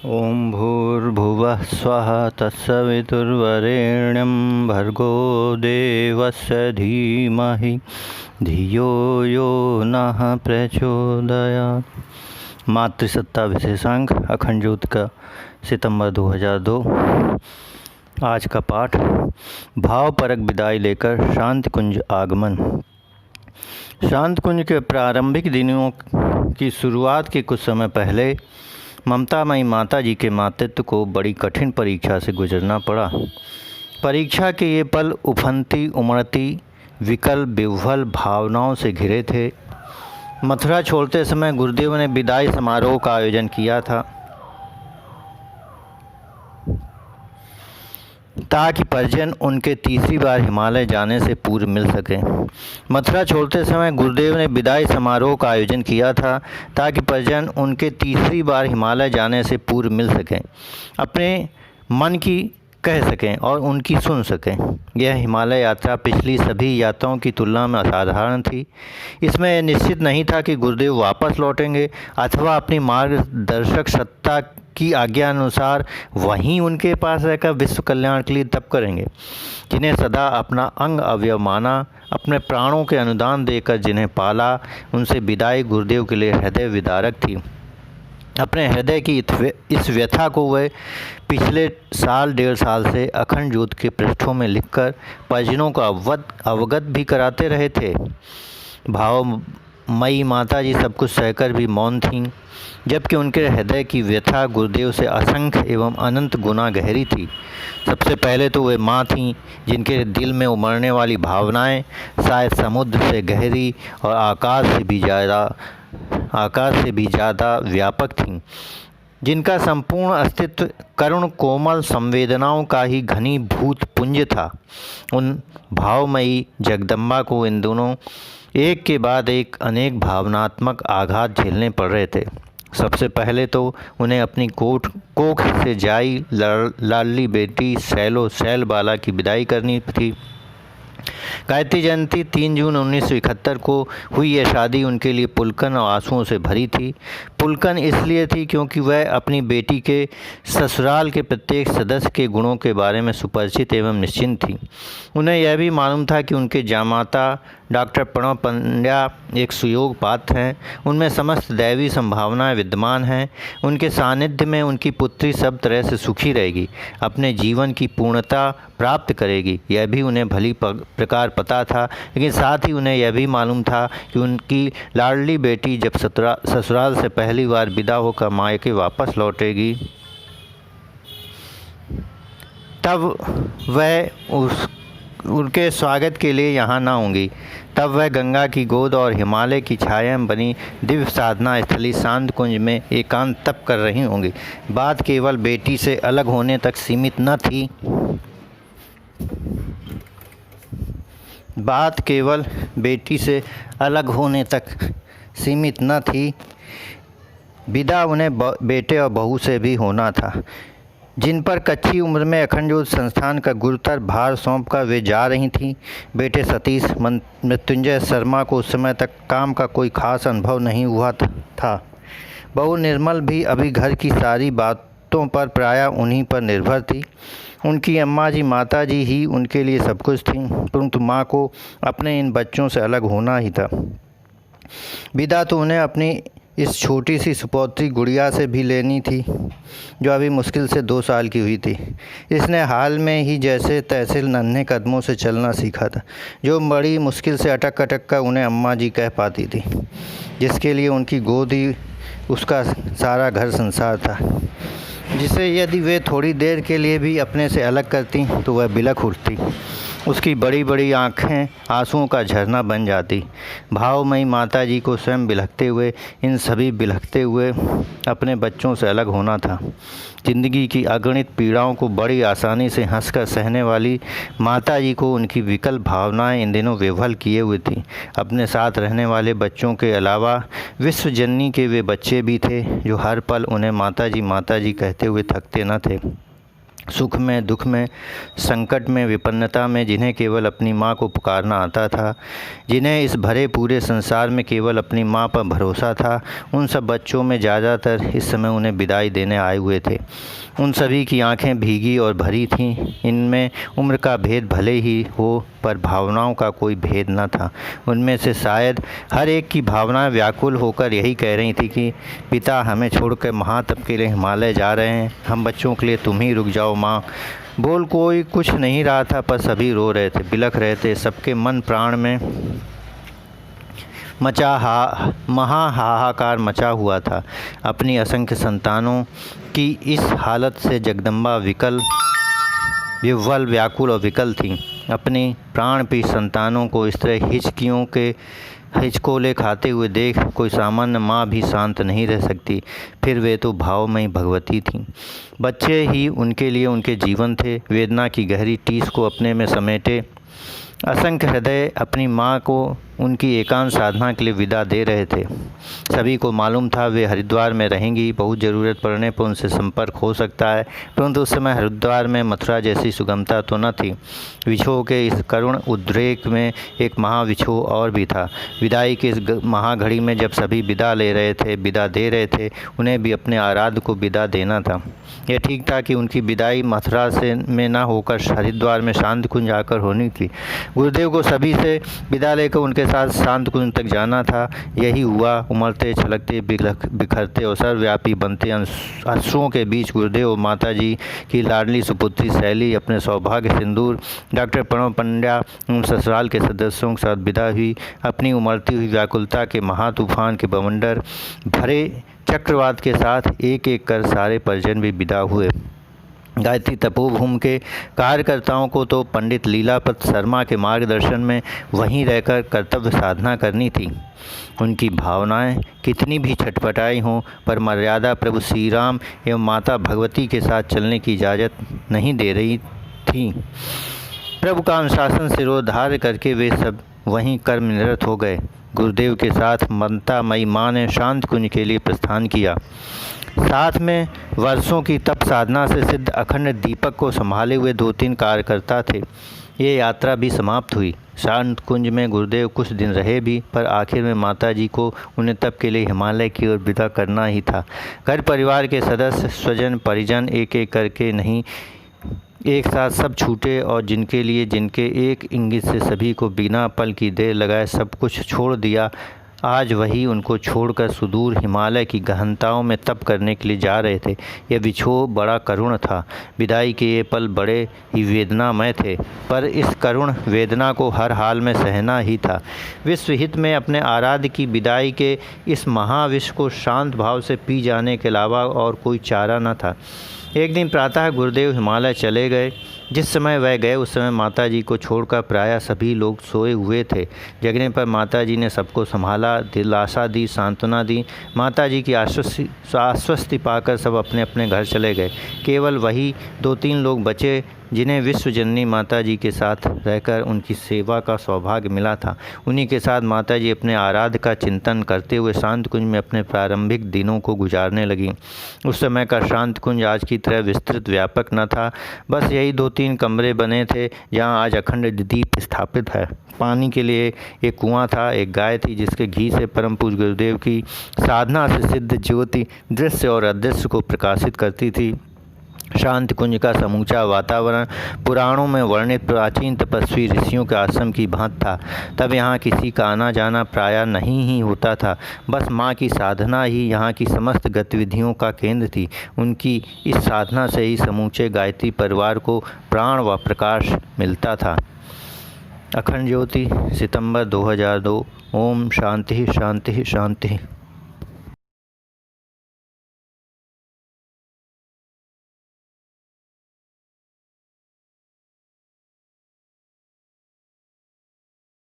ओम भूर्भुवः स्वः तत्सवितुर्वरेण्यं भर्गो देवस्य धीमहि धियो यो नः प्रचोदयात्। मातृसत्ता विशेषांक अखंड ज्योति का सितंबर 2002। आज का पाठ भावपरक विदाई लेकर शांति कुंज आगमन। शांति कुंज के प्रारंभिक दिनों की शुरुआत के कुछ समय पहले ममतामयी माता जी के मातृत्व को बड़ी कठिन परीक्षा से गुजरना पड़ा। परीक्षा के ये पल उफनती उमड़ती विकल विह्वल भावनाओं से घिरे थे। मथुरा छोड़ते समय गुरुदेव ने विदाई समारोह का आयोजन किया था ताकि परिजन उनके तीसरी बार हिमालय जाने से पूर्व मिल सकें। मथुरा छोड़ते समय गुरुदेव ने विदाई समारोह का आयोजन किया था ताकि परिजन उनके तीसरी बार हिमालय जाने से पूर्व मिल सकें, अपने मन की कह सकें और उनकी सुन सकें। यह हिमालय यात्रा पिछली सभी यात्राओं की तुलना में असाधारण थी। इसमें यह निश्चित नहीं था कि गुरुदेव वापस लौटेंगे अथवा अपनी मार्गदर्शक सत्ता की आज्ञा अनुसार वहीं उनके पास रहकर विश्व कल्याण के लिए तप करेंगे। जिन्हें सदा अपना अंग अवयव माना, अपने प्राणों के अनुदान देकर जिन्हें पाला, उनसे विदाई गुरुदेव के लिए हृदय विदारक थी। अपने हृदय की इस व्यथा को वह पिछले साल डेढ़ साल से अखंड ज्योति के पृष्ठों में लिखकर परिजनों को अवगत भी कराते रहे थे। भावमयी माता जी सब कुछ सहकर भी मौन थीं, जबकि उनके हृदय की व्यथा गुरुदेव से असंख्य एवं अनंत गुना गहरी थी। सबसे पहले तो वे माँ थीं जिनके दिल में उमड़ने वाली भावनाएं शायद समुद्र से गहरी और आकाश से भी ज़्यादा व्यापक थीं, जिनका संपूर्ण अस्तित्व करुण कोमल संवेदनाओं का ही घनीभूत पुंज था। उन भावमयी जगदम्बा को इन दोनों एक के बाद एक अनेक भावनात्मक आघात झेलने पड़ रहे थे। सबसे पहले तो उन्हें अपनी कोख से जाई लाडली बेटी शैलबाला की विदाई करनी थी। गायत्री जयंती 3 जून 1971 को हुई यह शादी उनके लिए पुलकन और आंसुओं से भरी थी। पुलकन इसलिए थी क्योंकि वह अपनी बेटी के ससुराल के प्रत्येक सदस्य के गुणों के बारे में सुपरिचित एवं निश्चिंत थी। उन्हें यह भी मालूम था कि उनके जामाता डॉक्टर प्रणव पंड्या एक सुयोग पात्र हैं, उनमें समस्त दैवी संभावनाएं विद्यमान हैं। उनके सानिध्य में उनकी पुत्री सब तरह से सुखी रहेगी, अपने जीवन की पूर्णता प्राप्त करेगी। यह भी उन्हें भली प्रकार पता था, लेकिन साथ ही उन्हें यह भी मालूम था कि उनकी लाडली बेटी जब ससुराल से पहली बार विदा होकर मायके वापस लौटेगी, तब वह उनके स्वागत के लिए यहाँ ना होंगी। तब वह गंगा की गोद और हिमालय की छाया में बनी दिव्य साधना स्थली शांत कुंज में एकांत तप कर रही होंगी। बात केवल बेटी से अलग होने तक सीमित न थी। बात केवल बेटी से अलग होने तक सीमित न थी, विदा उन्हें बेटे और बहू से भी होना था, जिन पर कच्ची उम्र में अखंड ज्योति संस्थान का गुरुतर भार सौंपकर वे जा रही थीं। बेटे सतीश मृत्युंजय शर्मा को उस समय तक काम का कोई खास अनुभव नहीं हुआ था। बहू निर्मल भी अभी घर की सारी बातों पर प्रायः उन्हीं पर निर्भर थी। उनकी अम्मा जी माता जी ही उनके लिए सब कुछ थीं, परंतु माँ को अपने इन बच्चों से अलग होना ही था। विदा तो उन्हें अपनी इस छोटी सी सुपौत्री गुड़िया से भी लेनी थी, जो अभी मुश्किल से 2 साल की हुई थी। इसने हाल में ही जैसे तैसे नन्हे कदमों से चलना सीखा था, जो बड़ी मुश्किल से अटक कर उन्हें अम्मा जी कह पाती थी, जिसके लिए उनकी गोद ही उसका सारा घर संसार था, जिसे यदि वे थोड़ी देर के लिए भी अपने से अलग करती तो वह बिलख उठती। उसकी बड़ी बड़ी आँखें आंसुओं का झरना बन जाती। भावमयी माता जी को स्वयं बिलखते हुए, इन सभी बिलखते हुए अपने बच्चों से अलग होना था। जिंदगी की अगणित पीड़ाओं को बड़ी आसानी से हंसकर सहने वाली माता जी को उनकी विकल भावनाएं इन दिनों विह्वल किए हुए थी। अपने साथ रहने वाले बच्चों के अलावा विश्वजननी के वे बच्चे भी थे, जो हर पल उन्हें माता जी कहते हुए थकते न थे। सुख में, दुख में, संकट में, विपन्नता में जिन्हें केवल अपनी माँ को पुकारना आता था, जिन्हें इस भरे पूरे संसार में केवल अपनी माँ पर भरोसा था, उन सब बच्चों में ज़्यादातर इस समय उन्हें विदाई देने आए हुए थे। उन सभी की आंखें भीगी और भरी थीं। इनमें उम्र का भेद भले ही हो, पर भावनाओं का कोई भेद न था। उनमें से शायद हर एक की भावनाएं व्याकुल होकर यही कह रही थी कि पिता हमें छोड़कर महातप के लिए हिमालय जा रहे हैं, हम बच्चों के लिए तुम ही रुक जाओ माँ। बोल कोई कुछ नहीं रहा था, पर सभी रो रहे थे, बिलख रहे थे। सबके मन प्राण में महा हाहाकार मचा हुआ था। अपनी असंख्य संतानों की इस हालत से जगदम्बा विह्वल, व्याकुल और विकल थी। अपनी प्राण प्रिय संतानों को इस तरह हिचकोले खाते हुए देख कोई सामान्य माँ भी शांत नहीं रह सकती। फिर वे तो भावमयी भगवती थीं। बच्चे ही उनके लिए उनके जीवन थे। वेदना की गहरी टीस को अपने में समेटे असंख्य हृदय अपनी माँ को उनकी एकांत साधना के लिए विदा दे रहे थे। सभी को मालूम था वे हरिद्वार में रहेंगी, बहुत ज़रूरत पड़ने पर उनसे संपर्क हो सकता है, परंतु उस समय हरिद्वार में मथुरा जैसी सुगमता तो न थी। विछोह के इस करुण उद्रेक में एक महाविछोह और भी था। विदाई की इस महाघड़ी में जब सभी विदा दे रहे थे, उन्हें भी अपने आराध्य को विदा देना था। यह ठीक था कि उनकी विदाई मथुरा में न होकर हरिद्वार में शांत कुंज आकर होनी थी। गुरुदेव को सभी से विदा लेकर उनके साथ शांत कुंज तक जाना था। यही हुआ। उमड़ते, छलकते, बिखरते और सर्वव्यापी बनते अश्रुओं के बीच गुरुदेव और माता जी की लाडली सुपुत्री शैली अपने सौभाग्य सिंदूर डॉक्टर प्रणव पंड्या उन ससुराल के सदस्यों के साथ विदा हुई। अपनी उमड़ती हुई व्याकुलता के महातूफान के बवंडर भरे चक्रवात के साथ एक एक कर सारे परिजन भी विदा हुए। गायत्री तपोभूमि के कार्यकर्ताओं को तो पंडित लीलापत शर्मा के मार्गदर्शन में वहीं रहकर कर्तव्य साधना करनी थी। उनकी भावनाएं कितनी भी छटपटाई हों, पर मर्यादा प्रभु श्री राम एवं माता भगवती के साथ चलने की इजाज़त नहीं दे रही थी। प्रभु का अनुशासन सिरोधार्य करके वे सब वहीं कर्मनिरत हो गए। गुरुदेव के साथ ममतामयी माँ ने शांत कुंज के लिए प्रस्थान किया। साथ में वर्षों की तप साधना से सिद्ध अखंड दीपक को संभाले हुए 2-3 कार्यकर्ता थे। ये यात्रा भी समाप्त हुई। शांत कुंज में गुरुदेव कुछ दिन रहे भी, पर आखिर में माता जी को उन्हें तप के लिए हिमालय की ओर विदा करना ही था। घर परिवार के सदस्य, स्वजन, परिजन एक एक करके नहीं, एक साथ सब छूटे और जिनके एक इंगित से सभी को बिना पल की देर लगाए सब कुछ छोड़ दिया, आज वही उनको छोड़कर सुदूर हिमालय की गहनताओं में तप करने के लिए जा रहे थे। यह विछोह बड़ा करुण था। विदाई के ये पल बड़े ही वेदनामय थे, पर इस करुण वेदना को हर हाल में सहना ही था। विश्व हित में अपने आराध्य की विदाई के इस महाविष को शांत भाव से पी जाने के अलावा और कोई चारा न था। एक दिन प्रातः गुरुदेव हिमालय चले गए। जिस समय वह गए उस समय माता जी को छोड़कर प्रायः सभी लोग सोए हुए थे। जगने पर माता जी ने सबको संभाला, दिलासा दी, सांत्वना दी। माता जी की आश्वस्ति पाकर सब अपने अपने घर चले गए। केवल वही 2-3 लोग बचे जिन्हें विश्वजननी माता जी के साथ रहकर उनकी सेवा का सौभाग्य मिला था। उन्हीं के साथ माता जी अपने आराध्य का चिंतन करते हुए शांत कुंज में अपने प्रारंभिक दिनों को गुजारने लगी। उस समय का शांत कुंज आज की तरह विस्तृत व्यापक न था। बस यही 2-3 कमरे बने थे जहाँ आज अखंड दीप स्थापित है। पानी के लिए एक कुआं था, एक गाय थी जिसके घी से परम पूज्य गुरुदेव की साधना से सिद्ध ज्योति दृश्य और अदृश्य को प्रकाशित करती थी। शांत कुंज का समूचा वातावरण पुराणों में वर्णित प्राचीन तपस्वी ऋषियों के आश्रम की भांति था। तब यहाँ किसी का आना जाना प्रायः नहीं ही होता था। बस माँ की साधना ही यहाँ की समस्त गतिविधियों का केंद्र थी। उनकी इस साधना से ही समूचे गायत्री परिवार को प्राण व प्रकाश मिलता था। अखंड ज्योति, सितंबर 2002। ओम शांति शांति शांति।